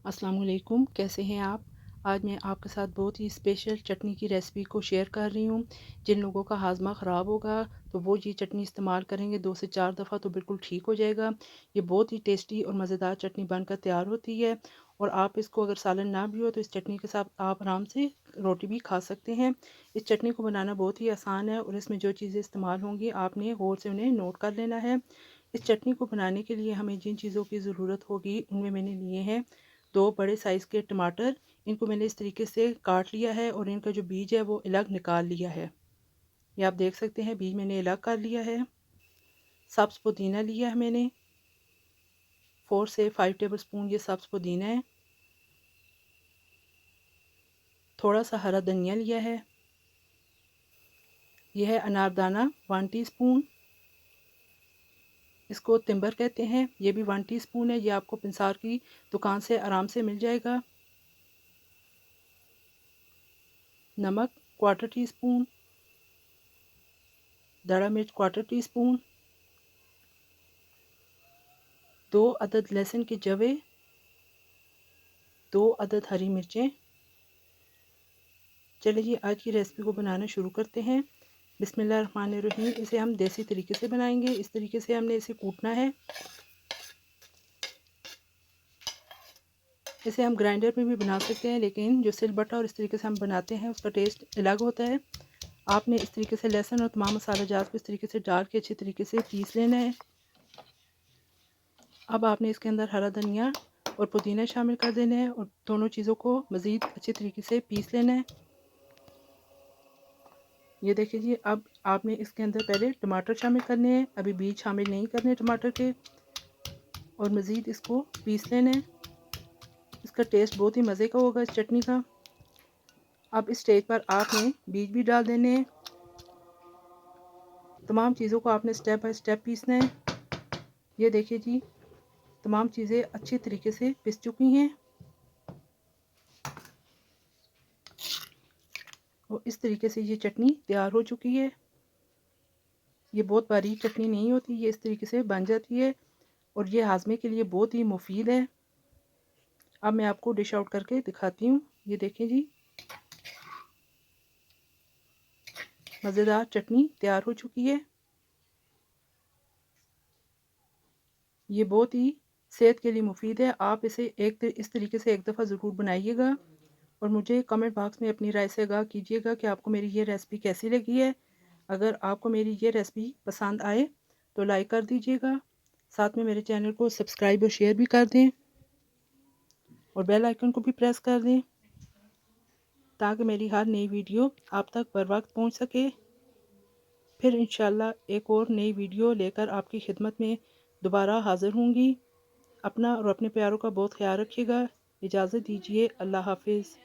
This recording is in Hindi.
अस्सलाम वालेकुम, कैसे हैं आप। आज मैं आपके साथ बहुत ही स्पेशल चटनी की रेसिपी को शेयर कर रही हूँ। जिन लोगों का हाजमा ख़राब होगा तो वो ये चटनी इस्तेमाल करेंगे 2 से 4 दफ़ा तो बिल्कुल ठीक हो जाएगा। ये बहुत ही टेस्टी और मज़ेदार चटनी बनकर तैयार होती है और आप इसको अगर सालन ना भी हो तो इस चटनी के साथ आप आराम से रोटी भी खा सकते हैं। इस चटनी को बनाना बहुत ही आसान है और इसमें जो चीज़ें इस्तेमाल होंगी आपने गौर से उन्हें नोट कर लेना है। इस चटनी को बनाने के लिए हमें जिन चीज़ों की ज़रूरत होगी उनमें मैंने लिए हैं 2 बड़े साइज़ के टमाटर। इनको मैंने इस तरीके से काट लिया है और इनका जो बीज है वो अलग निकाल लिया है। ये आप देख सकते हैं बीज मैंने अलग कर लिया है। सब्ज़ पुदीना लिया है मैंने, 4 से 5 टेबल स्पून ये सब्ज़ पुदीना है। थोड़ा सा हरा धनिया लिया है। यह है अनारदाना 1 टीस्पून, इसको तिम्बर कहते हैं। ये भी 1 टीस्पून है। ये आपको पंसार की दुकान से आराम से मिल जाएगा। नमक 1/4 टीस्पून, दड़ा मिर्च 1/4 टीस्पून, 2 अदद लहसुन के जवे, 2 अदद हरी मिर्चें। चलिए आज की रेसिपी को बनाना शुरू करते हैं। बिस्मिल्लाहिर्रहमानिर्रहीम। इसे हम देसी तरीके से बनाएंगे। इस तरीके से हमने इसे कूटना है। इसे हम ग्राइंडर में भी बना सकते हैं, लेकिन जो सिलबट्टा और इस तरीके से हम बनाते हैं उसका टेस्ट अलग होता है। आपने इस तरीके से लहसुन और तमाम मसाला जात को इस तरीके से डाल के अच्छे तरीके से पीस लेना है। अब आपने इसके अंदर हरा धनिया और पुदीना शामिल कर देना है और दोनों चीज़ों को मज़ीद अच्छे तरीके से पीस लेना है। ये देखिए जी, अब आपने इसके अंदर पहले टमाटर शामिल करने हैं, अभी बीज शामिल नहीं करने टमाटर के, और मज़ीद इसको पीस लेना है। इसका टेस्ट बहुत ही मज़े का होगा इस चटनी का। अब इस स्टेज पर आपने बीज भी डाल देने हैं। तमाम चीज़ों को आपने स्टेप बाय स्टेप पीसना है। ये देखिए जी, तमाम चीज़ें अच्छी तरीके से पिस चुकी हैं और इस तरीके से ये चटनी तैयार हो चुकी है। ये बहुत बारीक चटनी नहीं होती, ये इस तरीके से बन जाती है और ये हाजमे के लिए बहुत ही मुफीद है। अब मैं आपको डिश आउट करके दिखाती हूँ। ये देखें जी, मज़ेदार चटनी तैयार हो चुकी है। ये बहुत ही सेहत के लिए मुफीद है। आप इसे इस तरीके से एक दफ़ा ज़रूर बनाइएगा और मुझे कमेंट बॉक्स में अपनी राय से आगाह कीजिएगा कि आपको मेरी ये रेसिपी कैसी लगी है। अगर आपको मेरी ये रेसिपी पसंद आए तो लाइक कर दीजिएगा, साथ में मेरे चैनल को सब्सक्राइब और शेयर भी कर दें और बेल आइकन को भी प्रेस कर दें ताकि मेरी हर नई वीडियो आप तक बर वक्त पहुँच सके। फिर इंशाल्लाह एक और नई वीडियो लेकर आपकी खिदमत में दोबारा हाज़िर होंगी। अपना और अपने प्यारों का बहुत ख्याल रखिएगा। इजाज़त दीजिए। अल्लाह हाफ़िज़।